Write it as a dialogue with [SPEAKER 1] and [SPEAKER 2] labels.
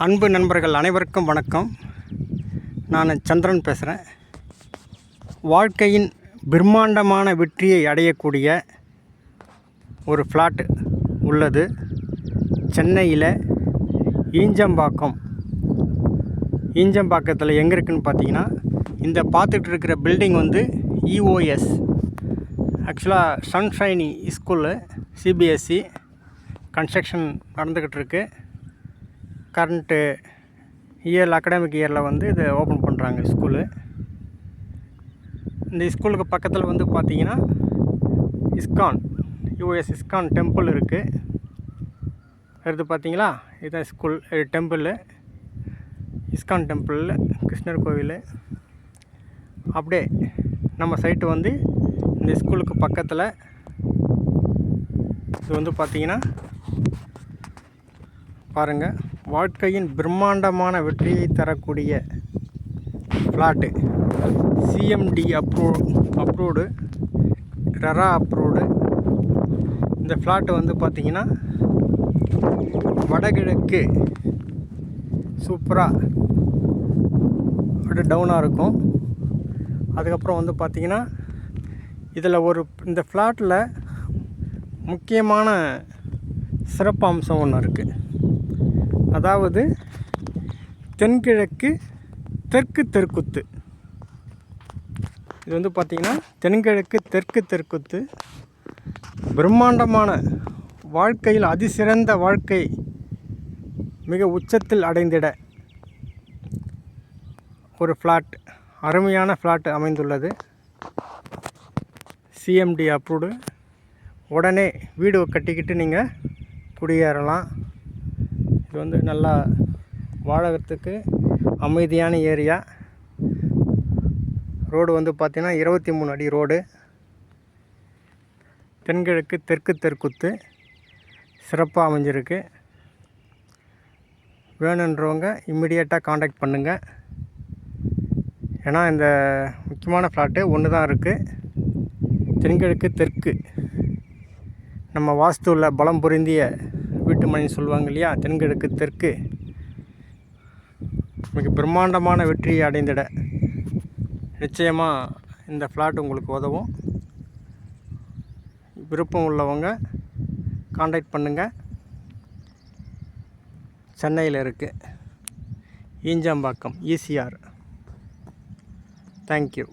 [SPEAKER 1] அன்பு நண்பர்கள் அனைவருக்கும் வணக்கம். நான் சந்திரன் பேசுகிறேன். வாழ்க்கையின் பிரம்மாண்டமான வெற்றியை அடையக்கூடிய ஒரு ஃப்ளாட் உள்ளது சென்னையில் ஈஞ்சம்பாக்கத்தில் எங்கே இருக்குதுன்னு பார்த்தீங்கன்னா, இந்த பார்த்துட்டு இருக்கிற பில்டிங் வந்து இஓஎஸ், ஆக்சுவலாக சன்ஷைனி ஸ்கூலு, சிபிஎஸ்சி கன்ஸ்ட்ரக்ஷன் நடந்துக்கிட்டு இருக்கு. கரண்ட்டு அகாடமிக் இயரில் வந்து இதை ஓப்பன் பண்ணுறாங்க ஸ்கூலு. இந்த ஸ்கூலுக்கு பக்கத்தில் வந்து பார்த்திங்கன்னா யூஎஸ் இஸ்கான் டெம்பிள் இருக்குது. அடுத்து பார்த்தீங்களா, இதுதான் ஸ்கூல் டெம்பிள், இஸ்கான் டெம்பிளில் கிருஷ்ணர் கோவில். அப்படியே நம்ம சைட்டு வந்து இந்த ஸ்கூலுக்கு பக்கத்தில் இது வந்து பார்த்திங்கன்னா பாருங்கள், வாழ்க்கையின் பிரம்மாண்டமான வெற்றியை தரக்கூடிய flat, CMD approved, RERA approved. இந்த ஃப்ளாட்டு வந்து பார்த்திங்கன்னா வடகிழக்கு சூப்பராக அப்படியே டவுனாக இருக்கும். அதுக்கப்புறம் வந்து பார்த்திங்கன்னா இதில் இந்த ஃப்ளாட்டில் முக்கியமான சிறப்பு அம்சம் ஒன்று இருக்குது. அதாவது தென்கிழக்கு தெற்கு தெற்குத்து. இது வந்து பார்த்திங்கன்னா தென்கிழக்கு தெற்கு தெற்குத்து, பிரம்மாண்டமான வாழ்க்கையில் அதிசிறந்த வாழ்க்கை மிக உச்சத்தில் அடைந்திட ஒரு ஃப்ளாட், அருமையான ஃப்ளாட் அமைந்துள்ளது. CMD approved. உடனே வீடு கட்டிக்கிட்டு நீங்கள் குடியேறலாம். இது வந்து நல்லா வாழறதுக்கு அமைதியான ஏரியா. ரோடு வந்து பார்த்திங்கன்னா 23 அடி ரோடு. தென்கிழக்கு தெற்கு தெற்குத்து சிறப்பாக அமைஞ்சிருக்கு. வேணுன்றவங்க இம்மிடியேட்டாக காண்டாக்ட் பண்ணுங்கள். ஏன்னா இந்த முக்கியமான ஃப்ளாட்டு ஒன்று தான் இருக்குது. தென்கிழக்கு தெற்கு, நம்ம வாஸ்துவில் பலம் பொருந்திய வீட்டு மனை சொல்லுவாங்க இல்லையா, தென்கிழக்கு தெற்கு மிக பிரம்மாண்டமான வெற்றியை அடைந்திட நிச்சயமாக இந்த ஃப்ளாட் உங்களுக்கு உதவும். விருப்பம் உள்ளவங்க காண்டாக்ட் பண்ணுங்கள். சென்னையில் இருக்குது, ஈஞ்சம்பாக்கம், ஈசிஆர். தேங்க்யூ.